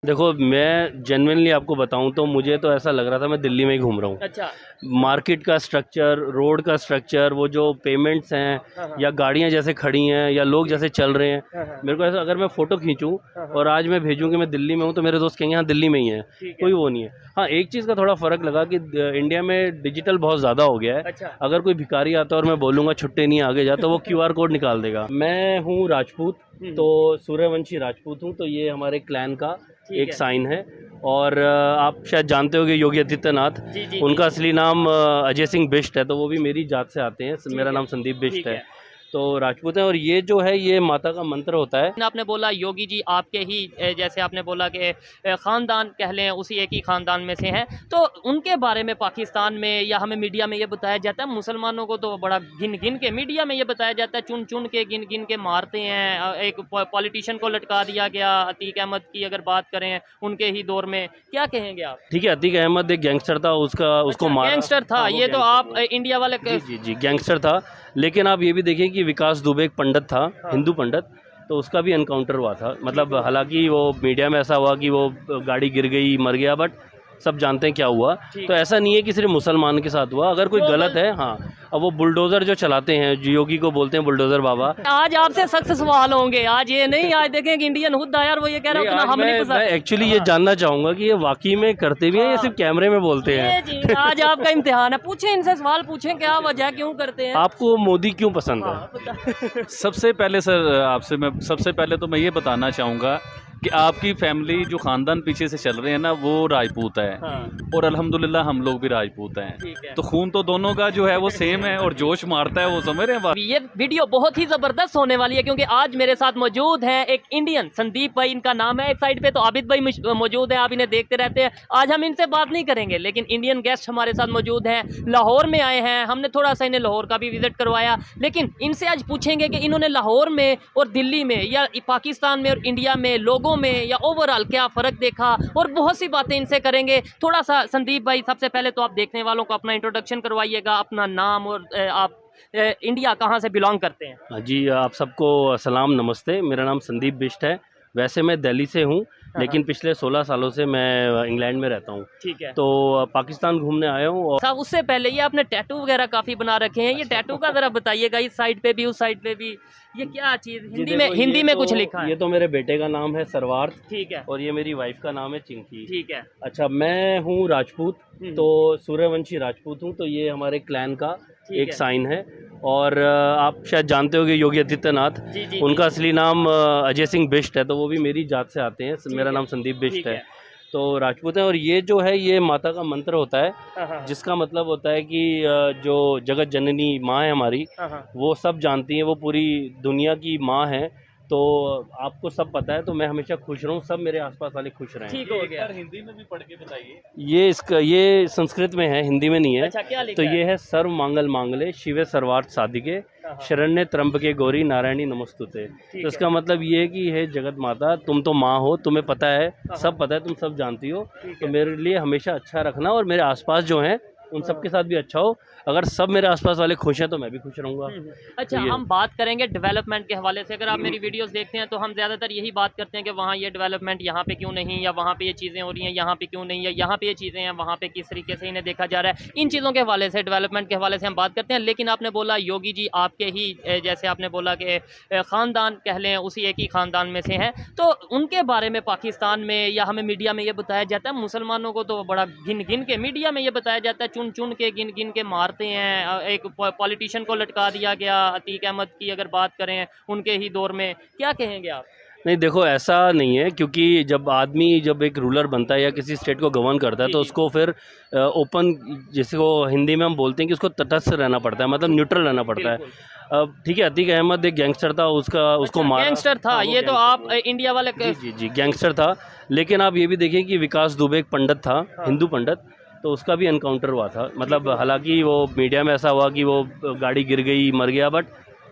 देखो, मैं जेन्युइनली आपको बताऊं तो मुझे तो ऐसा लग रहा था मैं दिल्ली में ही घूम रहा हूँ। अच्छा। मार्केट का स्ट्रक्चर, रोड का स्ट्रक्चर, वो जो पेमेंट्स हैं हाँ, हाँ। या गाड़ियाँ जैसे खड़ी हैं या लोग जैसे चल रहे हैं, हाँ, हाँ। मेरे को ऐसा, अगर मैं फ़ोटो खींचूँ हाँ, हाँ। और आज मैं भेजूँ कि मैं दिल्ली में हूँ, तो मेरे दोस्त कहेंगे हाँ दिल्ली में ही है, ठीक है। कोई वो नहीं है। हाँ, एक चीज़ का थोड़ा फ़र्क लगा कि इंडिया में डिजिटल बहुत ज़्यादा हो गया है। अच्छा। अगर कोई भिखारी आता है और मैं बोलूँगा छुट्टे नहीं आगे जा, तो वो क्यूआर कोड निकाल देगा। मैं हूँ राजपूत, तो सूर्यवंशी राजपूत हूँ, तो ये हमारे क्लैन का ठीक एक है। साइन है। और आप शायद जानते होंगे योगी आदित्यनाथ, जी, जी, उनका जी। असली नाम अजय सिंह बिष्ट है, तो वो भी मेरी जात से आते हैं। ठीक मेरा है, नाम संदीप बिष्ट ठीक है, है। तो राजपूत है। और ये जो है ये माता का मंत्र होता है। आपने बोला योगी जी आपके ही जैसे आपने बोला कि ख़ानदान कह लें उसी एक ही ख़ानदान में से हैं, तो उनके बारे में पाकिस्तान में या हमें मीडिया में ये बताया जाता है, मुसलमानों को तो बड़ा गिन गिन के मीडिया में ये बताया जाता है, चुन चुन के गिन गिन के मारते हैं। एक पॉलिटिशियन को लटका दिया गया, अतीक अहमद की अगर बात करें उनके ही दौर में, क्या कहेंगे आप? ठीक है, अतीक अहमद एक गैंगस्टर था, उसको अच्छा, मारा। गैंगस्टर था। हाँ, वो ये तो गैंगस्टर आप था। इंडिया वाले जी जी जी, गैंगस्टर था। लेकिन आप ये भी देखिए कि विकास दुबे एक पंडित था, हाँ। हिंदू पंडित, तो उसका भी एनकाउंटर हुआ था। मतलब हालांकि वो मीडिया में ऐसा हुआ कि वो गाड़ी गिर गई, मर गया, बट सब जानते हैं क्या हुआ। ठीक तो है। ऐसा नहीं है कि सिर्फ मुसलमान के साथ हुआ। अगर कोई तो गलत है, हाँ, अब वो बुलडोज़र जो चलाते हैं, जो योगी को बोलते हैं बुलडोज़र बाबा। आज आपसे सख्त सवाल होंगे, आज ये नहीं, आज देखें कि इंडियन हुद्दा है और वो ये कह रहा है नहीं, उतना आज हम नहीं मैं पसंद। एक्चुअली ये जानना चाहूँगा कि ये वाकई में करते भी हैं या हाँ। सिर्फ कैमरे में बोलते ये हैं। जी, आज आपका इम्तिहान है, पूछें इनसे सवाल, पूछें क्या वजह, क्यों करते हैं। आपको मोदी क्यों पसंद है? हाँ, बता। सबसे पहले सर आपसे मैं सबसे पहले तो मैं ये बताना चाहूँगा कि आपकी फैमिली जो ख़ानदान पीछे से चल रहे हैं ना वो राजपूत है। हाँ। और अल्हम्दुलिल्लाह हम लोग भी राजपूत हैं। ठीक है। तो खून तो दोनों का जो है वो सेम है और जोश मारता है, वो समझ रहे हैं बात। ये वीडियो बहुत ही जबरदस्त होने वाली है क्योंकि आज मेरे साथ मौजूद हैं एक इंडियन, संदीप भाई इनका नाम है। एक साइड पे तो आबिद भाई मौजूद हैं, आप इन्हें देखते रहते हैं। आज हम इनसे बात नहीं करेंगे, लेकिन इंडियन गेस्ट हमारे साथ मौजूद हैं, लाहौर में आए हैं। हमने थोड़ा सा इन्हें लाहौर का भी विजिट करवाया, लेकिन इनसे आज पूछेंगे कि इन्होंने लाहौर में और दिल्ली में या पाकिस्तान में और इंडिया में लोगों में या ओवरऑल क्या फ़र्क देखा, और बहुत सी बातें इनसे करेंगे। थोड़ा सा संदीप भाई, सबसे पहले तो आप देखने वालों को अपना इंट्रोडक्शन करवाइएगा, अपना नाम और आप इंडिया कहाँ से बिलोंग करते हैं। हाँ जी, आप सबको सलाम, नमस्ते। मेरा नाम संदीप बिष्ट है। वैसे मैं दिल्ली से हूँ, लेकिन पिछले 16 सालों से मैं इंग्लैंड में रहता हूँ। ठीक है। तो पाकिस्तान घूमने आया हूँ। और साहब उससे पहले ये आपने टैटू वगैरह काफ़ी बना रखे हैं, ये टैटू का ज़रा बताइएगा, इस साइड पे भी उस साइड पे भी, ये क्या चीज़ जी हिंदी में, देखो, हिंदी ये में तो- कुछ लिखा है। ये तो मेरे बेटे का नाम है सरवार्थ, ठीक है। और ये मेरी वाइफ का नाम है चिंकी। ठीक है। अच्छा, मैं हूँ राजपूत, तो सूर्यवंशी राजपूत हूँ, तो ये हमारे क्लैन का ठीक एक है। साइन है। और आप शायद जानते होंगे योगी आदित्यनाथ, जी, जी, उनका जी। असली नाम अजय सिंह बिष्ट है, तो वो भी मेरी जात से आते हैं। मेरा है। नाम संदीप बिष्ट ठीक है, है। तो राजपूत है। और ये जो है ये माता का मंत्र होता है, हाँ, हाँ, जिसका मतलब होता है कि जो जगत जननी माँ है हमारी, हाँ, हाँ। वो सब जानती हैं, वो पूरी दुनिया की माँ है। तो आपको सब पता है, तो मैं हमेशा खुश रहूँ, सब मेरे आसपास वाले खुश रहें। ठीक हो गया। हिंदी में भी पढ़ के बताइए। ये संस्कृत में है, हिंदी में नहीं है। अच्छा, क्या लिखा तो है? ये है सर्व मांगल मांगले शिवे सर्वार्थ साधिके हाँ, हाँ। शरण्य त्र्यंबके गौरी नारायणी नमस्तुते। तो इसका मतलब ये है कि हे जगत माता, तुम तो माँ हो, तुम्हें पता है, सब पता है, तुम सब जानती हो। तो मेरे लिए हमेशा अच्छा रखना, और मेरे आसपास जो हैं उन सब के साथ भी अच्छा हो। अगर सब मेरे आसपास वाले खुश हैं तो मैं भी खुश रहूँगा। अच्छा, हम बात करेंगे डेवलपमेंट के हवाले से। अगर आप मेरी वीडियोस देखते हैं तो हम ज़्यादातर यही बात करते हैं कि वहाँ ये डेवलपमेंट यहाँ पे क्यों नहीं, या वहाँ पे ये चीज़ें हो रही हैं यहाँ पे क्यों नहीं, या यहाँ पे ये चीज़ें हैं वहाँ पे किस तरीके से इन्हें देखा जा रहा है। इन चीज़ों के हवाले से, डेवलपमेंट के हवाले से हम बात करते हैं। लेकिन आपने बोला योगी जी आपके ही जैसे आपने बोला कि ख़ानदान कह लें उसी एक ही ख़ानदान में से हैं, तो उनके बारे में पाकिस्तान में या हमें मीडिया में ये बताया जाता है, मुसलमानों को तो बड़ा गिन गिन के मीडिया में ये बताया जाता है, चुन चुन के गिन गिन के मारते हैं। एक पॉलिटिशियन को लटका दिया गया, अतीक अहमद की अगर बात करें उनके ही दौर में, क्या कहेंगे आप? नहीं, देखो ऐसा नहीं है, क्योंकि जब एक रूलर बनता है या किसी स्टेट को गवर्न करता है, तो उसको फिर ओपन, जिसको हिंदी में हम बोलते हैं कि उसको तटस्थ रहना पड़ता है, मतलब न्यूट्रल रहना पड़ता है। अब ठीक है, अतीक अहमद एक गैंगस्टर था, उसको मारा। गैंगस्टर था। हाँ, वो ये तो गैंगस्टर आप इंडिया वाले जी जी जी, गैंगस्टर था। लेकिन आप ये भी देखिए कि विकास दुबे एक पंडित था, हिंदू पंडित, तो उसका भी एनकाउंटर हुआ था। मतलब हालांकि वो मीडिया में ऐसा हुआ कि वो गाड़ी गिर गई, मर गया, बट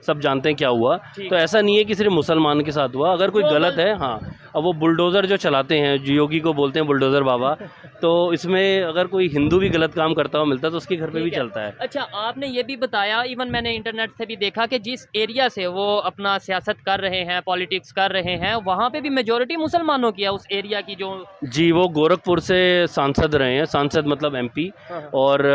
सब जानते हैं क्या हुआ। तो ऐसा नहीं है कि सिर्फ मुसलमान के साथ हुआ। अगर कोई गलत है, हाँ, अब वो बुलडोज़र जो चलाते हैं, जो योगी को बोलते हैं बुलडोज़र बाबा, तो इसमें अगर कोई हिंदू भी गलत काम करता हुआ मिलता है तो उसके घर पे भी ठीक है। चलता है। अच्छा, आपने ये भी बताया, इवन मैंने इंटरनेट से भी देखा कि जिस एरिया से वो अपना सियासत कर रहे हैं, पॉलिटिक्स कर रहे हैं, वहाँ पे भी मेजॉरिटी मुसलमानों की है उस एरिया की जो। जी, वो गोरखपुर से सांसद रहे हैं, सांसद मतलब एमपी, और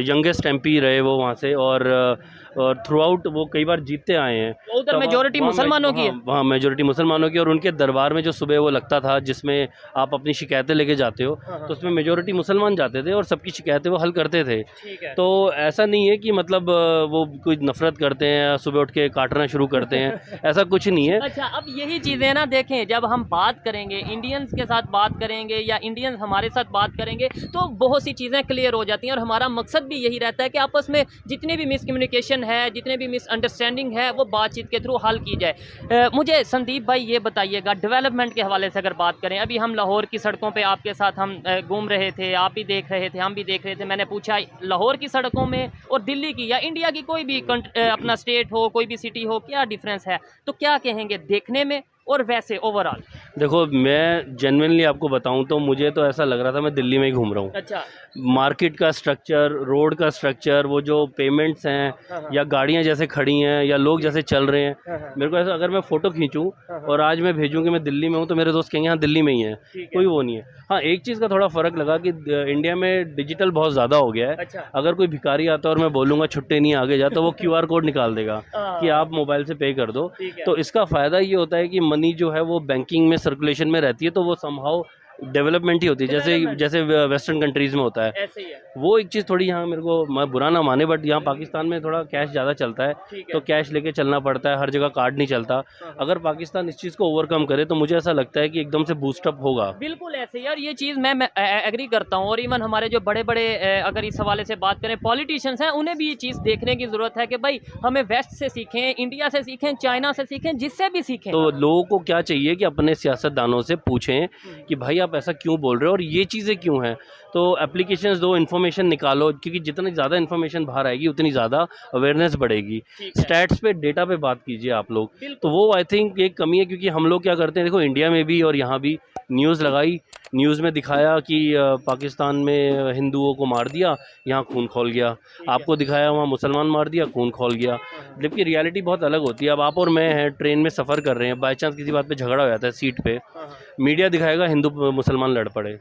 यंगेस्ट एमपी रहे वो वहाँ से, और थ्रू आउट वो कई बार जीतते आए हैं। तो उधर तब मेजॉरिटी वहाँ मुसलमानों की है। वहाँ मेजोरिटी मुसलमानों की, और उनके दरबार में जो सुबह वो लगता था जिसमें आप अपनी शिकायतें लेके जाते हो, तो उसमें मेजोरिटी मुसलमान जाते थे और सबकी शिकायतें वो हल करते थे। ठीक है। तो ऐसा नहीं है कि मतलब वो कोई नफरत करते हैं, सुबह उठ के काटना शुरू करते हैं, ऐसा कुछ नहीं है। अच्छा, अब यही चीज़ें ना देखें, जब हम बात करेंगे इंडियंस के साथ बात करेंगे या इंडियंस हमारे साथ बात करेंगे तो बहुत सी चीज़ें क्लियर हो जाती हैं, और हमारा मकसद भी यही रहता है कि आपस में जितनी भी मिसकम्युनिकेशन है, जितने भी मिसअंडरस्टैंडिंग है, वो बातचीत के थ्रू हल की जाए। मुझे संदीप भाई ये बताइएगा, डेवलपमेंट के हवाले से अगर बात करें, अभी हम लाहौर की सड़कों पे आपके साथ हम घूम रहे थे, आप भी देख रहे थे, हम भी देख रहे थे। मैंने पूछा लाहौर की सड़कों में और दिल्ली की या इंडिया की कोई भी अपना स्टेट हो, कोई भी सिटी हो, क्या डिफरेंस है? तो क्या कहेंगे देखने में और वैसे ओवरऑल? देखो, मैं जेन्युइनली आपको बताऊं तो मुझे तो ऐसा लग रहा था मैं दिल्ली में ही घूम रहा हूँ। अच्छा। मार्केट का स्ट्रक्चर, रोड का स्ट्रक्चर, वो जो पेमेंट्स हैं या गाड़ियाँ जैसे खड़ी हैं या लोग जैसे चल रहे हैं, मेरे को ऐसा, अगर मैं फ़ोटो खींचूं और आज मैं भेजूं कि मैं दिल्ली में हूं, तो मेरे दोस्त कहेंगे हाँ दिल्ली में ही है, कोई वो नहीं है। हाँ, एक चीज़ का थोड़ा फ़र्क लगा कि इंडिया में डिजिटल बहुत ज़्यादा हो गया है। अच्छा। अगर कोई भिखारी आता है और मैं बोलूँगा छुट्टे नहीं आगे जा, तो वो QR कोड निकाल देगा कि आप मोबाइल से पे कर दो। तो इसका फ़ायदा ये होता है कि मनी जो है वो बैंकिंग में सर्कुलेशन में रहती है, तो वो समहाउ डेवलपमेंट ही होती है, जैसे वेस्टर्न कंट्रीज़ में होता है। ऐसे ही है। वो एक चीज़ थोड़ी यहाँ, मेरे को, मैं बुरा ना माने, बट यहाँ पाकिस्तान में थोड़ा कैश ज़्यादा चलता है, तो कैश लेके चलना पड़ता है, हर जगह कार्ड नहीं चलता। अगर पाकिस्तान इस चीज़ को ओवरकम करे तो मुझे ऐसा लगता है कि एकदम से बूस्टअप होगा। बिल्कुल ऐसे ही, और ये चीज़ मैं एग्री करता हूँ। और इवन हमारे जो बड़े बड़े अगर इस हवाले से बात करें पॉलिटिशियंस हैं, उन्हें भी ये चीज़ देखने की ज़रूरत है कि भाई हमें वेस्ट से सीखें, इंडिया से सीखें, चाइना से सीखें, जिससे भी सीखें। तो लोगों को क्या चाहिए कि अपने सियासतदानों से पूछें कि भाई आप ऐसा क्यों बोल रहे हो और ये चीज़ें क्यों हैं। तो एप्लीकेशंस दो, इन्फॉर्मेशन निकालो, क्योंकि जितनी ज़्यादा इन्फॉर्मेशन बाहर आएगी उतनी ज़्यादा अवेयरनेस बढ़ेगी। स्टैट्स पे, डेटा पे बात कीजिए आप लोग, तो वो आई थिंक एक कमी है, क्योंकि हम लोग क्या करते हैं, देखो इंडिया में भी और यहाँ भी न्यूज़ लगाई, न्यूज़ में दिखाया कि पाकिस्तान में हिंदुओं को मार दिया, यहाँ खून खौल गया, आपको दिखाया वहाँ मुसलमान मार दिया, खून खौल गया, जबकि रियलिटी बहुत अलग होती है। अब आप और मैं हैं, ट्रेन में सफ़र कर रहे हैं, बाई चांस किसी बात पे झगड़ा हो जाता है सीट पे, मीडिया दिखाएगा हिंदू मुसलमान लड़ पड़े,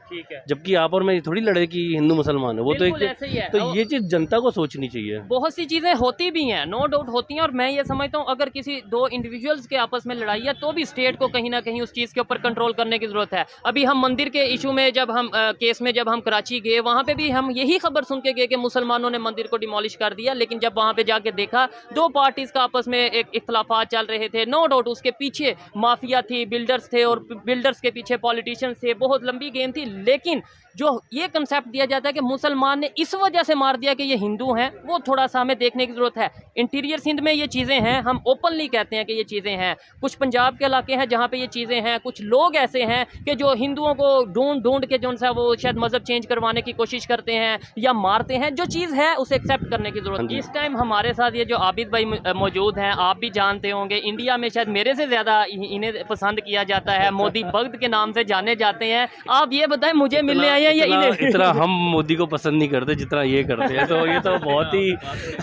जबकि आप और मैं थोड़ी लड़े कि हिंदू मुसलमान है। वो तो बिल्कुल ऐसे ही है। तो ये चीज़ जनता को सोचनी चाहिए। बहुत सी चीज़ें होती भी हैं, नो डाउट होती हैं, और मैं ये समझता हूँ अगर किसी दो इंडिविजुअल्स के आपस में लड़ाई है तो भी स्टेट को कहीं ना कहीं उस चीज़ के ऊपर कंट्रोल करने की ज़रूरत है। अभी हम मंदिर के इशू में जब हम केस में जब हम कराची गए, वहाँ पे भी हम यही खबर सुन के गए कि मुसलमानों ने मंदिर को डिमोलिश कर दिया, लेकिन जब वहाँ पे जाके देखा दो पार्टीज़ का आपस में एक इख्तलाफात चल रहे थे। नो डाउट उसके पीछे माफिया थी, बिल्डर्स थे, और बिल्डर्स के पीछे पॉलिटिशियंस थे, बहुत लंबी गेम थी। लेकिन जो ये कंसेप्ट दिया जाता है कि मुसलमान ने इस वजह से मार दिया कि ये हिंदू हैं, वो थोड़ा सा हमें देखने की ज़रूरत है। इंटीरियर सिंध में ये चीज़ें हैं, हम ओपनली कहते हैं कि ये चीज़ें हैं। कुछ पंजाब के इलाके हैं जहाँ पे ये चीज़ें हैं। कुछ लोग ऐसे हैं कि जो हिंदुओं को ढूंढ के जो सा वो शायद मज़हब चेंज करवाने की कोशिश करते हैं या मारते हैं। जो चीज़ है उसे एक्सेप्ट करने की ज़रूरत है। इस टाइम हमारे साथ ये जो आबिद भाई मौजूद हैं, आप भी जानते होंगे, इंडिया में शायद मेरे से ज़्यादा इन्हें पसंद किया जाता है, मोदी भक्त के नाम से जाने जाते हैं। आप ये बताएं, मुझे मिलने आए हैं या इन्हें? इतना हम मोदी को पसंद नहीं करते जितना ये करते हैं, तो ये तो बहुत ही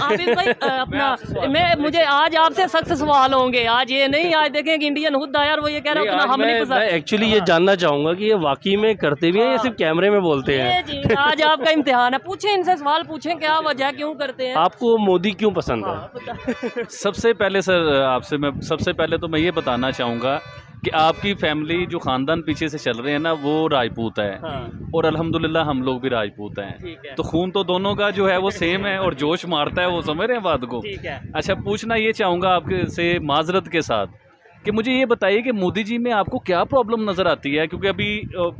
आबिद भाई अपना मुझे आज आपसे सख्त सवाल होंगे। आज ये नहीं, आज देखें कि इंडियन खुद आया और वो ये कह रहा है उतना हम नहीं पसंद। एक्चुअली ये जानना चाहूंगा कि ये वाकई में करते भी हैं या सिर्फ कैमरे में बोलते हैं? जी, आज आपका इम्तिहान है, पूछें इनसे सवाल, पूछें क्या वजह, क्यों करते हैं। आपको मोदी क्यों पसंद है? सबसे पहले सर, आपसे मैं सबसे पहले तो मैं ये बताना चाहूँगा कि आपकी फैमिली जो ख़ानदान पीछे से चल रहे हैं ना, वो राजपूत है। हाँ। और अल्हम्दुलिल्लाह हम लोग भी राजपूत हैं। ठीक है। तो खून तो दोनों का जो है वो सेम है, और जोश मारता है, वो समझ रहे हैं बात को। ठीक है। अच्छा, पूछना ये चाहूँगा आपके से माजरत के साथ कि मुझे ये बताइए कि मोदी जी में आपको क्या प्रॉब्लम नज़र आती है, क्योंकि अभी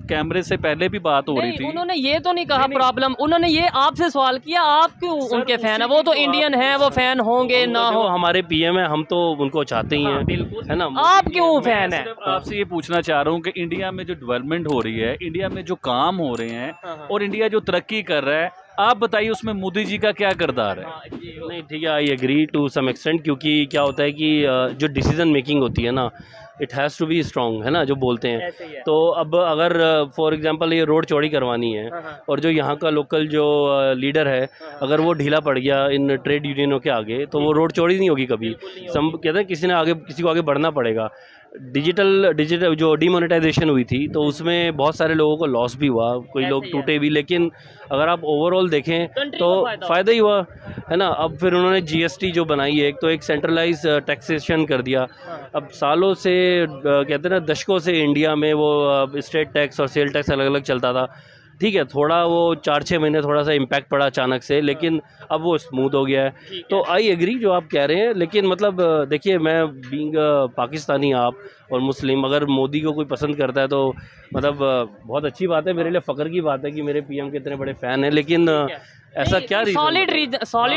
कैमरे से पहले भी बात हो रही थी। उन्होंने ये तो नहीं कहा प्रॉब्लम, उन्होंने ये आपसे सवाल किया आप क्यों उनके फैन है। वो तो इंडियन है, वो फैन होंगे ना हो, हमारे PM है, हम तो उनको चाहते ही हैं, बिल्कुल है ना। आप क्यों फैन है? आपसे ये पूछना चाह रहा हूँ कि इंडिया में जो डेवलपमेंट हो रही है, इंडिया में जो काम हो रहे हैं और इंडिया जो तरक्की कर रहा है, आप बताइए उसमें मोदी जी का क्या किरदार है? नहीं, ठीक है, I agree to some extent, क्योंकि क्या होता है कि जो डिसीजन मेकिंग होती है ना, it has to be strong, है ना, जो बोलते हैं। ऐसे ही है। तो अब अगर फॉर एग्जांपल ये रोड चौड़ी करवानी है हाँ, हाँ, और जो यहाँ का लोकल जो लीडर है, हाँ, अगर वो ढीला पड़ गया इन ट्रेड यूनियनों के आगे, तो वो रोड चौड़ी नहीं होगी कभी। बिल्कुल नहीं सम कहते हैं किसी को आगे बढ़ना पड़ेगा। डिजिटल जो डिमोनेटाइजेशन हुई थी, तो उसमें बहुत सारे लोगों को लॉस भी हुआ, कोई ऐसे लोग ही है। टूटे भी, लेकिन अगर आप ओवरऑल देखें कंट्री तो को फायदा फ़ायदा ही हुआ, है ना। अब फिर उन्होंने जीएसटी जो बनाई है, एक तो एक सेंट्रलाइज टैक्सेशन कर दिया। हाँ। अब सालों से कहते हैं ना, दशकों से इंडिया में वो स्टेट टैक्स और सेल टैक्स अलग अलग चलता था। ठीक है, थोड़ा वो 4-6 महीने थोड़ा सा इम्पैक्ट पड़ा अचानक से, लेकिन अब वो स्मूथ हो गया है। ठीक तो आई एग्री जो आप कह रहे हैं, लेकिन मतलब देखिए, मैं बीइंग पाकिस्तानी आप और मुस्लिम, अगर मोदी को कोई पसंद करता है तो मतलब बहुत अच्छी बात है, मेरे लिए फ़ख्र की बात है कि मेरे पीएम के इतने बड़े फ़ैन हैं, लेकिन ऐसा क्या रीज़न? सॉलिड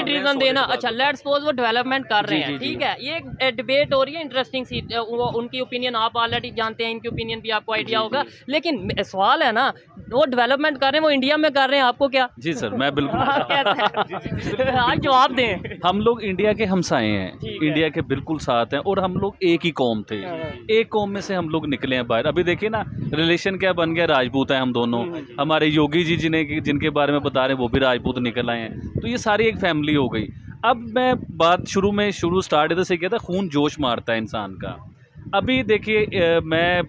रीजन मैं देना। solid अच्छा, बात लेट्स सपोज वो डेवलपमेंट कर रहे जी, हैं, जी, ठीक जी। है, ये एक डिबेट हो रही है इंटरेस्टिंग सी, वो उनकी ओपिनियन आप ऑलरेडी जानते हैं, इनकी ओपिनियन भी आपको आइडिया जी, होगा, जी। लेकिन सवाल है ना, वो डेवलपमेंट कर रहे हैं, वो इंडिया में कर रहे हैं, आपको क्या? जी सर, मैं बिल्कुल कैसे आप जवाब दें। हम लोग इंडिया के हमसाए हैं, ठीक है। इंडिया के बिल्कुल साथ हैं, और हम लोग एक ही कौम थे। एक कौम में से हम लोग निकले हैं बाहर। अभी देखिए ना, रिलेशन क्या बन गया, राजपूत हैं हम दोनों। हमारे योगी जी जिनके बारे में बता रहे हैं, वो भी राजपूत निकल आए हैं, तो ये सारी एक फैमिली हो गई। अब मैं बात शुरू स्टार्ट इधर से किया था, खून जोश मारता है इंसान का। अभी देखिए, मैं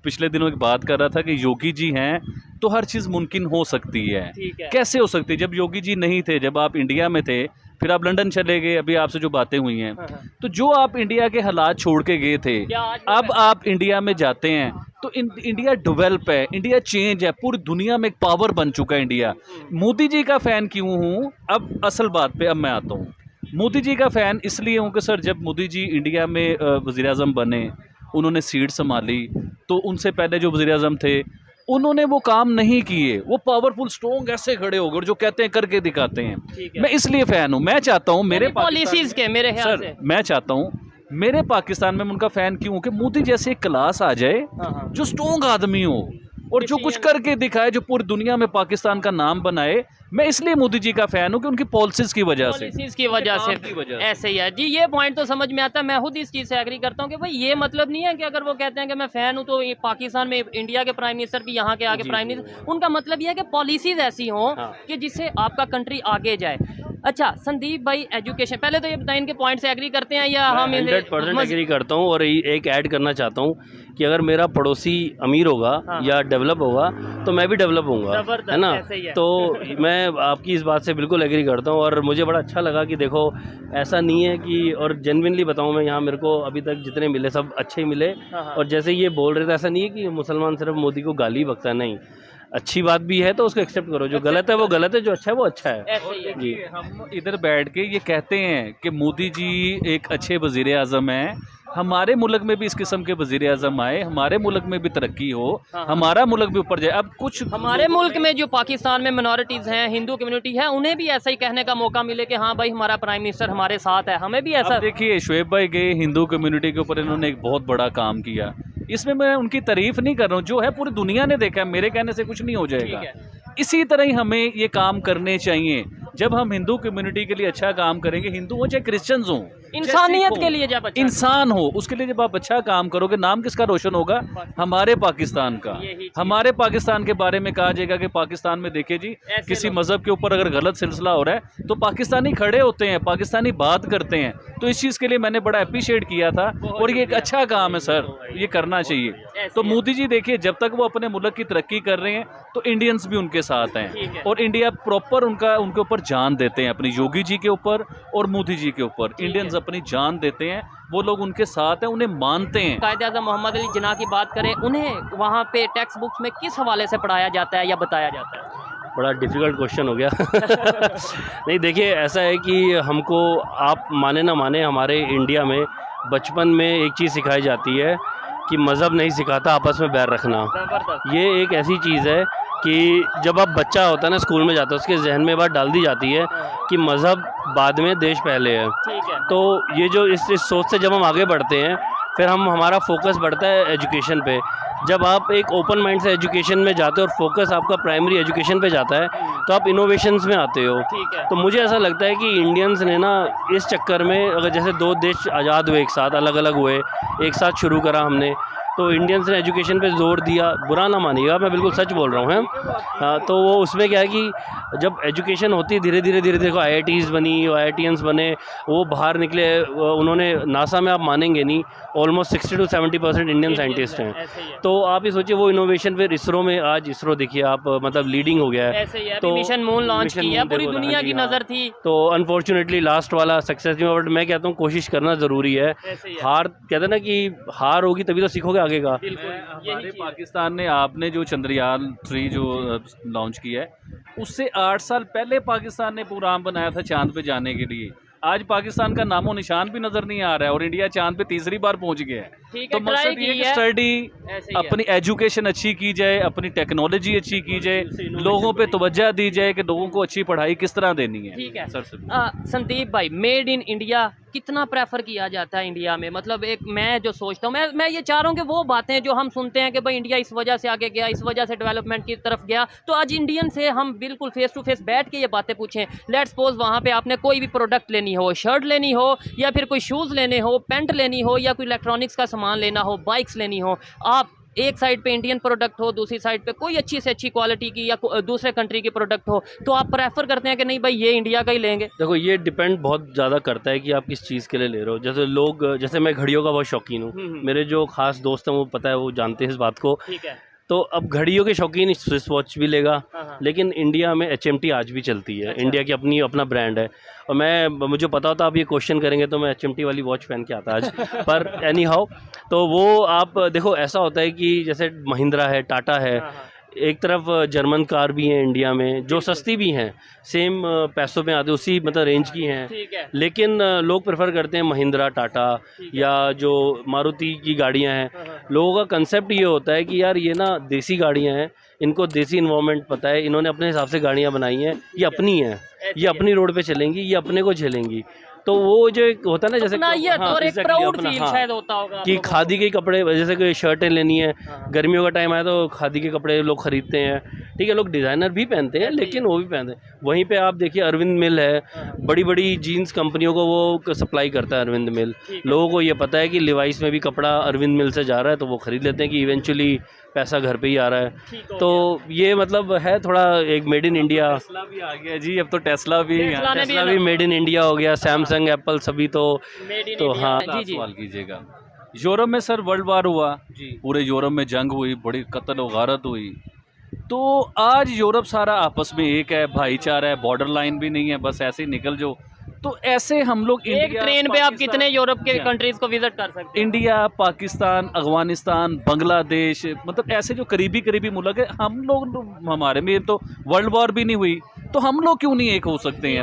पिछले दिनों की बात कर रहा था कि योगी जी हैं तो हर चीज़ मुमकिन हो सकती है। ठीक है। कैसे हो सकती है? जब योगी जी नहीं थे, जब आप इंडिया में थे, फिर आप लंदन चले गए, अभी आपसे जो बातें हुई हैं, तो जो आप इंडिया के हालात छोड़ के गए थे, क्या आज वो अब आप इंडिया में जाते हैं तो इंडिया डेवलप है, इंडिया चेंज है, पूरी दुनिया में एक पावर बन चुका है इंडिया। मोदी जी का फ़ैन क्यों हूँ? अब असल बात पे अब मैं आता हूँ। मोदी जी का फ़ैन इसलिए हूँ कि सर, जब मोदी जी इंडिया में वज़ीर-ए-आज़म बने, उन्होंने सीट संभाली, तो उनसे पहले जो वज़ीर-ए-आज़म थे, उन्होंने वो काम नहीं किए। वो पावरफुल स्ट्रॉन्ग ऐसे खड़े हो गए, और जो कहते हैं करके दिखाते हैं। ठीक है। मैं इसलिए फ़ैन हूँ। मैं चाहता हूँ मेरे पॉलिसीज के, मेरे ख्याल सर, से। मैं चाहता हूँ मेरे पाकिस्तान में, मैं उनका फ़ैन क्यों हूँ कि मोदी जैसे एक क्लास आ जाए, हाँ। जो स्ट्रॉन्ग आदमी हो और जो कुछ करके दिखाए, जो पूरी दुनिया में पाकिस्तान का नाम बनाए। मैं इसलिए मोदी जी का फ़ैन हूँ कि उनकी पॉलिसीज़ की वजह से, पॉलिसीज की वजह उनके से, काम की वजह से। ऐसे ही है जी। ये पॉइंट तो समझ में आता है, मैं खुद इस चीज़ से एग्री करता हूँ कि भाई ये मतलब नहीं है कि अगर वो कहते हैं कि मैं फ़ैन हूँ तो ये पाकिस्तान में इंडिया के प्राइम मिनिस्टर भी यहाँ के आगे जी, प्राइम जी, मिनिस्टर, उनका मतलब ये है कि पॉलिसीज ऐसी हों हाँ। कि जिससे आपका कंट्री आगे जाए। अच्छा संदीप भाई, एजुकेशन, पहले तो ये बताएं, इनके पॉइंट से एग्री करते हैं या हम 100% एग्री करता हूँ, और एक ऐड करना चाहता हूँ कि अगर मेरा पड़ोसी अमीर होगा हाँ। या डेवलप होगा तो मैं भी डेवलप होऊंगा, जबरदस्त, है ना। ऐसे ही है। तो मैं आपकी इस बात से बिल्कुल एग्री करता हूँ, और मुझे बड़ा अच्छा लगा कि देखो, ऐसा नहीं है कि, और जेन्युइनली बताऊँ, मैं यहाँ मेरे को अभी तक जितने मिले सब अच्छे ही मिले। हाँ। और जैसे ये बोल रहे थे, ऐसा नहीं है कि मुसलमान सिर्फ मोदी को गाली बकता है, नहीं, अच्छी बात भी है तो उसको एक्सेप्ट करो, जो गलत है वो गलत है, जो अच्छा है वो अच्छा है। ऐसे ही है। जी। हम इधर बैठ के ये कहते हैं कि मोदी जी एक अच्छे वज़ीर-ए-आज़म हैं, हमारे मुल्क में भी इस किस्म के वज़ीर-ए-आज़म आए, हमारे मुल्क में भी तरक्की हो, हाँ। हमारा मुल्क भी ऊपर जाए। अब कुछ हमारे मुल्क में जो पाकिस्तान में मिनॉरिटीज़ हैं, हिंदू कम्युनिटी है, उन्हें भी ऐसा ही कहने का मौका मिले कि हाँ भाई हमारा प्राइम मिनिस्टर हमारे साथ है, हमें भी ऐसा। अब देखिए, शुएब भाई गए, हिंदू कम्युनिटी के ऊपर इन्होंने एक बहुत बड़ा काम किया। इसमें मैं उनकी तारीफ नहीं कर रहा हूँ, जो है पूरी दुनिया ने देखा है, मेरे कहने से कुछ नहीं हो जाएगा। इसी तरह ही हमें ये काम करने चाहिए। जब हम हिंदू कम्युनिटी के लिए अच्छा काम करेंगे, हिंदू हो चाहे क्रिश्चियंस हो, इंसानियत के लिए जब अच्छा इंसान हो, उसके लिए जब आप अच्छा काम करोगे, नाम किसका रोशन होगा? हमारे पाकिस्तान का। यही चीज़। हमारे पाकिस्तान के बारे में कहा जाएगा कि पाकिस्तान में देखिए जी, ऐसे किसी लोग। मज़हब के ऊपर अगर गलत सिलसिला हो रहा है तो पाकिस्तानी खड़े होते हैं, पाकिस्तानी बात करते हैं। तो इस चीज़ के लिए मैंने बड़ा अप्रिशिएट किया था, और ये एक अच्छा काम है सर, ये करना चाहिए। तो मोदी जी देखिए, जब तक वो अपने मुल्क की तरक्की कर रहे हैं तो इंडियंस भी उनके साथ ठीक है। हैं, और इंडिया प्रॉपर उनके ऊपर जान देते हैं, अपनी योगी जी के ऊपर और मोदी जी के ऊपर। इंडियंस अपनी जान देते हैं, वो लोग उनके साथ हैं, उन्हें मानते हैं। कायदे-आज़म मोहम्मद अली जिन्ना की बात करें, उन्हें वहाँ पे टेक्स्ट बुक्स में किस हवाले से पढ़ाया जाता है या बताया जाता है? बड़ा डिफ़िकल्ट क्वेश्चन हो गया। नहीं, देखिए, ऐसा है कि हमको, आप माने ना माने, हमारे इंडिया में बचपन में एक चीज़ सिखाई जाती है कि मज़हब नहीं सिखाता आपस में बैर रखना। जबरदस्त। ये एक ऐसी चीज़ है कि जब आप बच्चा होता है ना, स्कूल में जाता है, उसके जहन में बात डाल दी जाती है कि मज़हब बाद में, देश पहले है। ठीक है। तो ये जो इस सोच से जब हम आगे बढ़ते हैं, फिर हमारा फोकस बढ़ता है एजुकेशन पे। जब आप एक ओपन माइंड से एजुकेशन में जाते हो और फोकस आपका प्राइमरी एजुकेशन पे जाता है तो आप इनोवेशंस में आते हो। ठीक है। तो मुझे ऐसा लगता है कि इंडियंस ने ना इस चक्कर में, अगर जैसे 2 देश आज़ाद हुए एक साथ, अलग अलग हुए, एक साथ शुरू करा हमने, तो इंडियंस ने एजुकेशन पे जोर दिया। बुरा ना मानिएगा, मैं बिल्कुल सच बोल रहा हूँ। तो वो उसमें क्या है कि जब एजुकेशन होती है धीरे धीरे देखो IITs बनी, IITians बने, वो बाहर निकले, उन्होंने नासा में, आप मानेंगे नहीं, ऑलमोस्ट 60 to 70% इंडियन साइंटिस्ट हैं। तो आप ये सोचिए वो इनोवेशन फिर इसरो में, आज इसरो देखिए आप, मतलब लीडिंग हो गया है। ऐसे ही है, अभी मिशन मून लॉन्च किया, पूरी दुनिया की नज़र थी। तो अनफॉर्चुनेटली लास्ट वाला सक्सेस नहीं हुआ, बट मैं कहता हूँ कोशिश करना ज़रूरी है। हार कहते हैं ना कि हार होगी तभी तो सीखोगे आगे का। हमारे पाकिस्तान ने, आपने जो चंद्रयान 3 जो लॉन्च किया है, उससे 8 साल पहले पाकिस्तान ने प्रोग्राम बनाया था चांद पे जाने के लिए। आज पाकिस्तान का नामो निशान भी नजर नहीं आ रहा है और इंडिया चांद पे तीसरी बार पहुंच गया है। तो मकसद ये कि स्टडी, अपनी एजुकेशन अच्छी की जाए, अपनी टेक्नोलॉजी अच्छी की जाए, लोगों पे तवज्जो दी जाए कि लोगों को अच्छी पढ़ाई किस तरह देनी है। ठीक है सर से संदीप भाई, मेड इन इंडिया कितना प्रेफर किया जाता है इंडिया में? मतलब एक मैं जो सोचता हूँ, मैं ये चाह रहा हूँ कि वो बातें जो हम सुनते हैं कि भाई इंडिया इस वजह से आगे गया, इस वजह से डेवलपमेंट की तरफ गया, तो आज इंडियन से हम बिल्कुल फेस टू फेस बैठ के ये बातें पूछें। लेट्स सपोज वहाँ पे आपने कोई भी प्रोडक्ट लेनी हो, शर्ट लेनी हो, या फिर कोई शूज़ लेने हो, पेंट लेनी हो, या कोई इलेक्ट्रॉनिक्स का सामान लेना हो, बाइक्स लेनी हो, आप एक साइड पे इंडियन प्रोडक्ट हो, दूसरी साइड पे कोई अच्छी से अच्छी क्वालिटी की या दूसरे कंट्री की प्रोडक्ट हो, तो आप प्रेफर करते हैं कि नहीं भाई ये इंडिया का ही लेंगे? देखो ये डिपेंड बहुत ज़्यादा करता है कि आप किस चीज़ के लिए ले रहे हो। जैसे लोग, जैसे मैं घड़ियों का बहुत शौकीन हूँ, मेरे जो खास दोस्त हैं वो पता है, वो जानते हैं इस बात को। ठीक है। तो अब घड़ियों के शौकीन स्विस वॉच भी लेगा, लेकिन इंडिया में HMT आज भी चलती है। अच्छा। इंडिया की अपना ब्रांड है। और मुझे पता होता आप ये क्वेश्चन करेंगे तो मैं HMT वाली वॉच पहन के आता आज पर एनी हाउ, तो वो आप देखो ऐसा होता है कि जैसे महिंद्रा है, टाटा है, एक तरफ जर्मन कार भी हैं इंडिया में जो सस्ती भी हैं, सेम पैसों में आते, उसी मतलब रेंज की हैं, ठीक है। लेकिन लोग प्रेफर करते हैं महिंद्रा, टाटा या जो मारुति की गाड़ियां हैं। लोगों का कंसेप्ट ये होता है कि यार ये ना देसी गाड़ियां हैं, इनको देसी इन्वायरमेंट पता है, इन्होंने अपने हिसाब से गाड़ियां बनाई हैं, ये अपनी हैं, ये अपनी रोड पे चलेंगी, ये अपने को झेलेंगी। तो वो जो एक होता है ना, जैसे और एक प्राउड फील शायद होता होगा कि खादी के कपड़े, जैसे कोई शर्टें लेनी है, गर्मियों का टाइम आया तो खादी के कपड़े लोग खरीदते हैं। ठीक है, लोग डिज़ाइनर भी पहनते हैं, लेकिन वो भी पहनते हैं। वहीं पे आप देखिए अरविंद मिल है, बड़ी बड़ी जीन्स कंपनियों को वो सप्लाई करता है अरविंद मिल। लोगों को ये पता है कि लिवाइस में भी कपड़ा अरविंद मिल से जा रहा है, तो वो खरीद लेते हैं कि इवेंचुअली पैसा घर पे ही आ रहा है। तो ये मतलब है थोड़ा एक मेड इन इंडिया। टेस्ला भी आ गया जी, अब तो टेस्ला भी मेड इन इंडिया हो गया, सैमसंग, एप्पल सभी तो हाँ। सवाल कीजिएगा, यूरोप में सर वर्ल्ड वार हुआ जी, पूरे यूरोप में जंग हुई, बड़ी कत्ल व गारत हुई, तो आज यूरोप सारा आपस में एक है, भाईचारा है, बॉर्डर लाइन भी नहीं है, बस ऐसे ही निकल जो। तो ऐसे हम लोग एक ट्रेन पे आप कितने यूरोप के कंट्रीज को विजिट कर सकते हैं? इंडिया, पाकिस्तान, अफगानिस्तान, बांग्लादेश, मतलब ऐसे जो करीबी मुल्क है, हम लोग, हमारे में तो वर्ल्ड वॉर भी नहीं हुई, तो हम लोग क्यों नहीं एक हो सकते हैं?